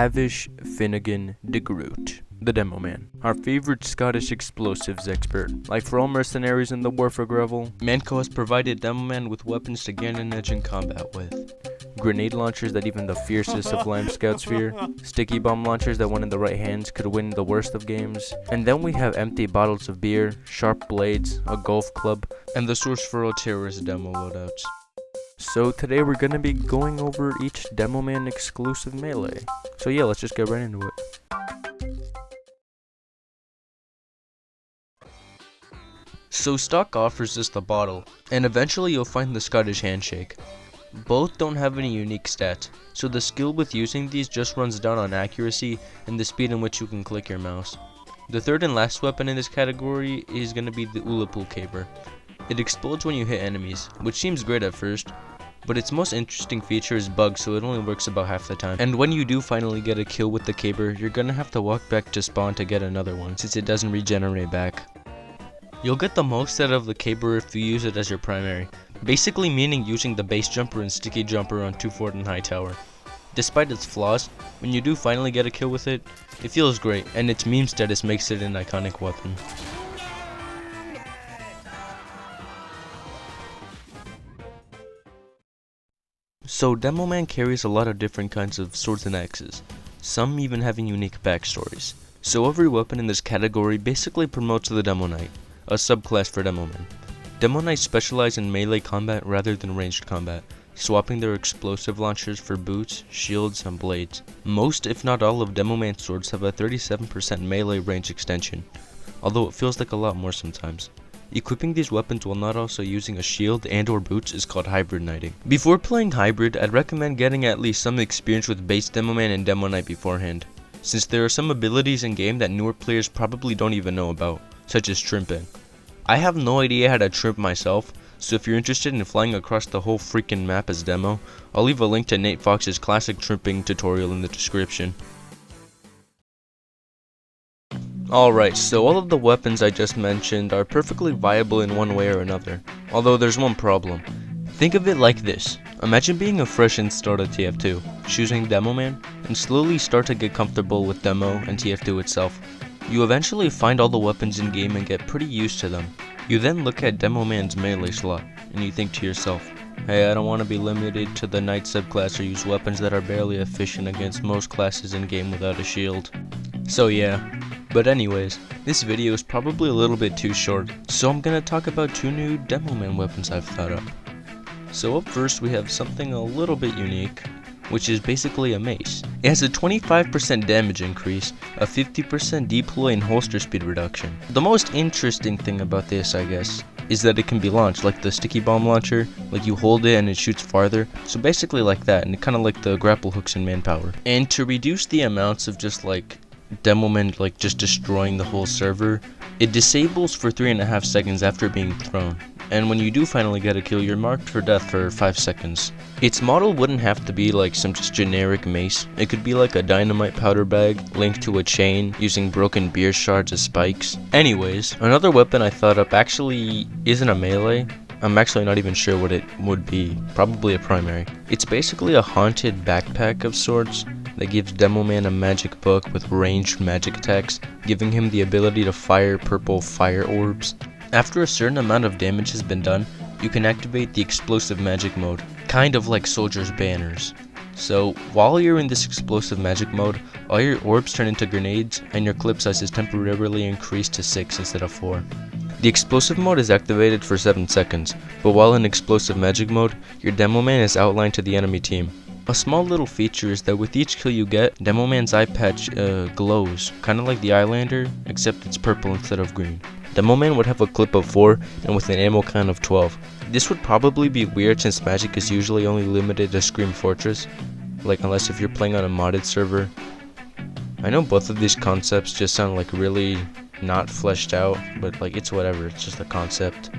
Havish Finnegan de Groot, the Demoman, our favorite Scottish explosives expert. Like for all mercenaries in the war for Gravel, Manco has provided Demoman with weapons to gain an edge in combat with. Grenade launchers that even the fiercest of Lime Scouts fear, sticky bomb launchers that when in the right hands could win the worst of games, and then we have empty bottles of beer, sharp blades, a golf club, and the source for all terrorist demo loadouts. So today we're gonna be going over each Demoman exclusive melee. So yeah, let's just get right into it. So stock offers us the bottle, and eventually you'll find the Scottish handshake. Both don't have any unique stats, so the skill with using these just runs down on accuracy and the speed in which you can click your mouse. The third and last weapon in this category is going to be the Ullapool Caber. It explodes when you hit enemies, which seems great at first, but its most interesting feature is bugs, so it only works about half the time. And when you do finally get a kill with the Caber, you're going to have to walk back to spawn to get another one, since it doesn't regenerate back. You'll get the most out of the Caber if you use it as your primary, basically meaning using the base jumper and sticky jumper on 2 fort and high tower. Despite its flaws, when you do finally get a kill with it, it feels great, and its meme status makes it an iconic weapon. So Demoman carries a lot of different kinds of swords and axes, some even having unique backstories. So every weapon in this category basically promotes the Demo Knight, a subclass for Demoman. Demo Knights specialize in melee combat rather than ranged combat, swapping their explosive launchers for boots, shields, and blades. Most, if not all, of Demoman swords have a 37% melee range extension, although it feels like a lot more sometimes. Equipping these weapons while not also using a shield and or boots is called hybrid knighting. Before playing hybrid, I'd recommend getting at least some experience with base Demoman and Demo Knight beforehand, since there are some abilities in game that newer players probably don't even know about, such as trimping. I have no idea how to trimp myself, so if you're interested in flying across the whole freaking map as Demo, I'll leave a link to Nate Fox's classic trimping tutorial in the description. Alright, so all of the weapons I just mentioned are perfectly viable in one way or another, although there's one problem. Think of it like this: imagine being a fresh install to TF2, choosing Demoman, and slowly start to get comfortable with Demo and TF2 itself. You eventually find all the weapons in game and get pretty used to them. You then look at Demoman's melee slot, and you think to yourself, hey, I don't want to be limited to the Knight subclass or use weapons that are barely efficient against most classes in game without a shield. So yeah. But anyways, this video is probably a little bit too short, so I'm gonna talk about 2 new Demoman weapons I've thought up. So up first we have something a little bit unique, which is basically a mace. It has a 25% damage increase, a 50% deploy and holster speed reduction. The most interesting thing about this, I guess, is that it can be launched like the sticky bomb launcher, like you hold it and it shoots farther, so basically like that, and kinda like the grapple hooks in Manpower. And to reduce the amounts of just like Demoman like just destroying the whole server, it disables for 3.5 seconds after being thrown, and when you do finally get a kill, you're marked for death for 5 seconds. Its model wouldn't have to be like some just generic mace. It could be like a dynamite powder bag linked to a chain using broken beer shards as spikes. Anyways, another weapon I thought up actually isn't a melee. I'm actually not even sure what it would be, probably a primary. It's basically a haunted backpack of sorts that gives Demoman a magic book with ranged magic attacks, giving him the ability to fire purple fire orbs. After a certain amount of damage has been done, you can activate the explosive magic mode, kind of like soldiers' banners. So while you're in this explosive magic mode, all your orbs turn into grenades and your clip size is temporarily increased to 6 instead of 4. The explosive mode is activated for 7 seconds, but while in explosive magic mode, your Demoman is outlined to the enemy team. A small little feature is that with each kill you get, Demoman's eye patch glows, kinda like the Eyelander, except it's purple instead of green. Demoman would have a clip of 4 and with an ammo count of 12. This would probably be weird since magic is usually only limited to Scream Fortress, like unless if you're playing on a modded server. I know both of these concepts just sound like really not fleshed out, but like it's whatever, it's just a concept.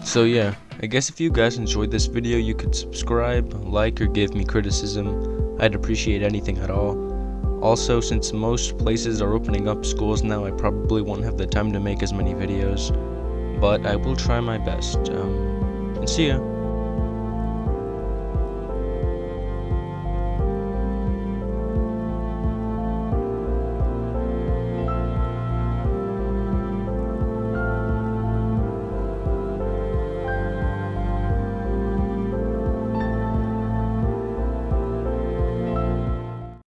So yeah, I guess if you guys enjoyed this video, you could subscribe, like, or give me criticism. I'd appreciate anything at all. Also, since most places are opening up schools now, I probably won't have the time to make as many videos, but I will try my best. And see ya.